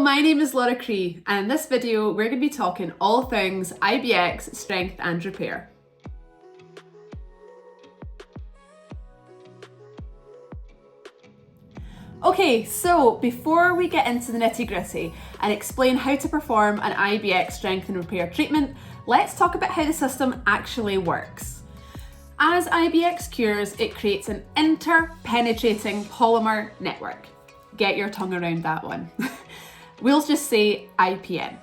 my name is Chree, and in this video we're going to be talking all things IBX Strength and Repair. Okay, so before we get into the nitty-gritty and explain how to perform an IBX Strengthen Repair treatment, let's talk about how the system actually works. As IBX cures, it creates an interpenetrating polymer network. Get your tongue around that one. We'll just say IPN.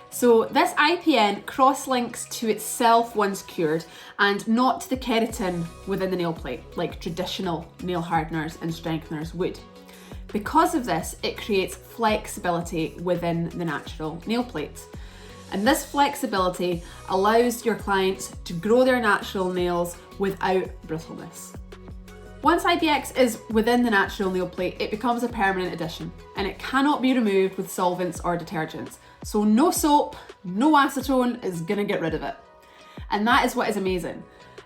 So this IPN cross-links to itself once cured and not to the keratin within the nail plate, like traditional nail hardeners and strengtheners would. Because of this, it creates flexibility within the natural nail plate. And this flexibility allows your clients to grow their natural nails without brittleness. Once IBX is within the natural nail plate, it becomes a permanent addition and it cannot be removed with solvents or detergents. So no soap, no acetone is gonna get rid of it. And that is what is amazing.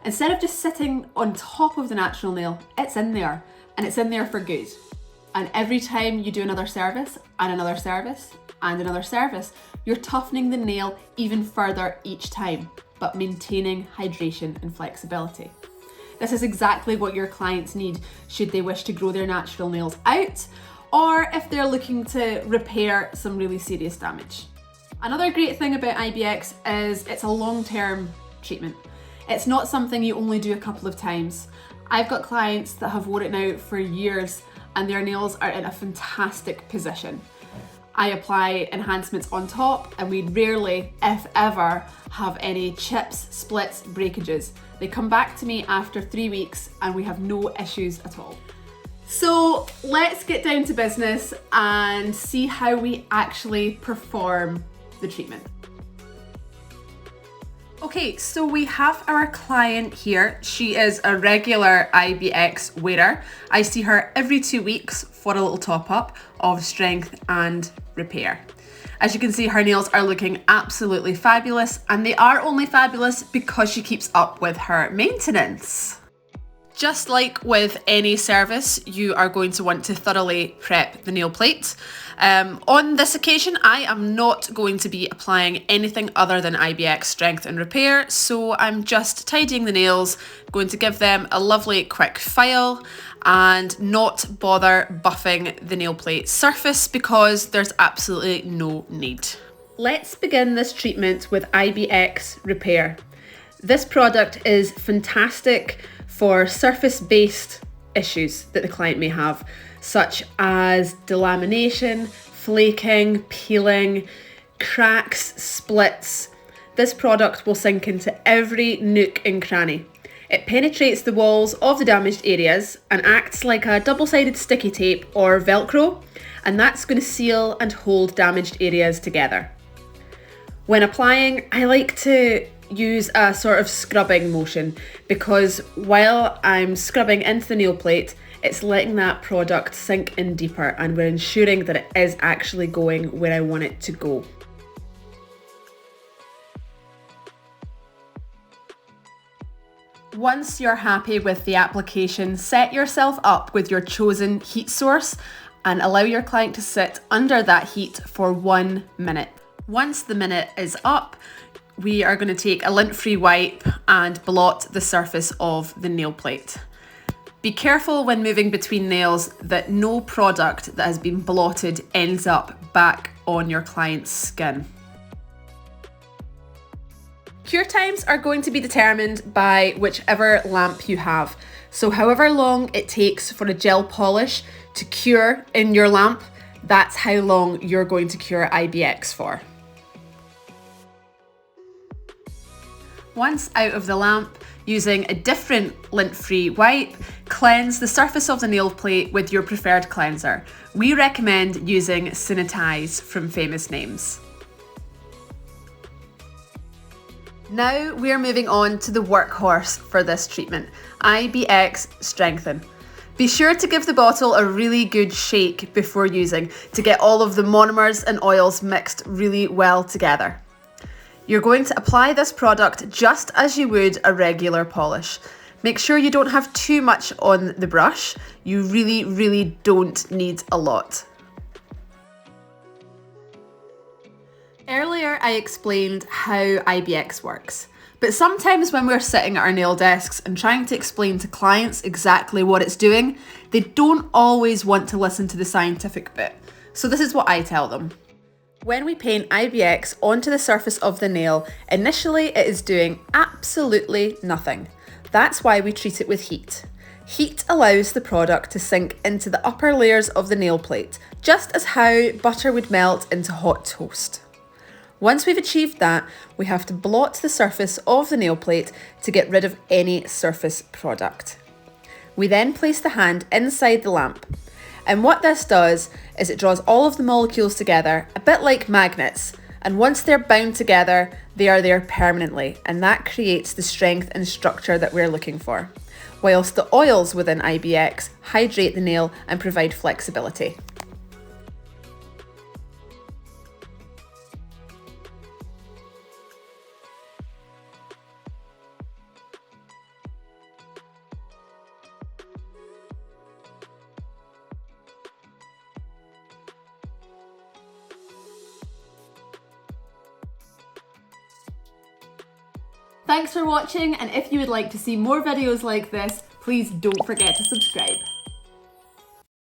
Instead of just sitting on top of the natural nail, it's in there and it's in there for good. And every time you do another service and another service and another service, you're toughening the nail even further each time, but maintaining hydration and flexibility. This is exactly what your clients need should they wish to grow their natural nails out, or if they're looking to repair some really serious damage. Another great thing about IBX is it's a long-term treatment. It's not something you only do a couple of times. I've got clients that have worn it now for years and their nails are in a fantastic position. I apply enhancements on top and we rarely, if ever, have any chips, splits, breakages. They come back to me after 3 weeks and we have no issues at all. So let's get down to business and see how we actually perform the treatment. Okay, so we have our client here. She is a regular IBX wearer. I see her every 2 weeks for a little top up of strength and repair. As you can see, her nails are looking absolutely fabulous, and they are only fabulous because she keeps up with her maintenance. Just like with any service, you are going to want to thoroughly prep the nail plate. On this occasion, I am not going to be applying anything other than IBX Strength and Repair, so I'm just tidying the nails, going to give them a lovely quick file and not bother buffing the nail plate surface because there's absolutely no need. Let's begin this treatment with IBX Repair. This product is fantastic for surface-based issues that the client may have, such as delamination, flaking, peeling, cracks, splits. This product will sink into every nook and cranny. It penetrates the walls of the damaged areas and acts like a double-sided sticky tape or Velcro, and that's going to seal and hold damaged areas together. When applying, I like to use a sort of scrubbing motion because while I'm scrubbing into the nail plate, it's letting that product sink in deeper and we're ensuring that it is actually going where I want it to go. Once you're happy with the application, set yourself up with your chosen heat source and allow your client to sit under that heat for 1 minute. Once the minute is up, we are going to take a lint-free wipe and blot the surface of the nail plate. Be careful when moving between nails that no product that has been blotted ends up back on your client's skin. Cure times are going to be determined by whichever lamp you have. So however long it takes for a gel polish to cure in your lamp, that's how long you're going to cure IBX for. Once out of the lamp, using a different lint-free wipe, cleanse the surface of the nail plate with your preferred cleanser. We recommend using Sanitize from Famous Names. Now we're moving on to the workhorse for this treatment, IBX Strengthen. Be sure to give the bottle a really good shake before using to get all of the monomers and oils mixed really well together. You're going to apply this product just as you would a regular polish. Make sure you don't have too much on the brush. You really don't need a lot. Earlier, I explained how IBX works, but sometimes when we're sitting at our nail desks and trying to explain to clients exactly what it's doing, they don't always want to listen to the scientific bit. So this is what I tell them. When we paint IBX onto the surface of the nail, initially it is doing absolutely nothing. That's why we treat it with heat. Heat allows the product to sink into the upper layers of the nail plate, just as how butter would melt into hot toast. Once we've achieved that, we have to blot the surface of the nail plate to get rid of any surface product. We then place the hand inside the lamp. And what this does is it draws all of the molecules together, a bit like magnets. And once they're bound together, they are there permanently. And that creates the strength and structure that we're looking for. Whilst the oils within IBX hydrate the nail and provide flexibility. Thanks for watching, and if you would like to see more videos like this, please don't forget to subscribe.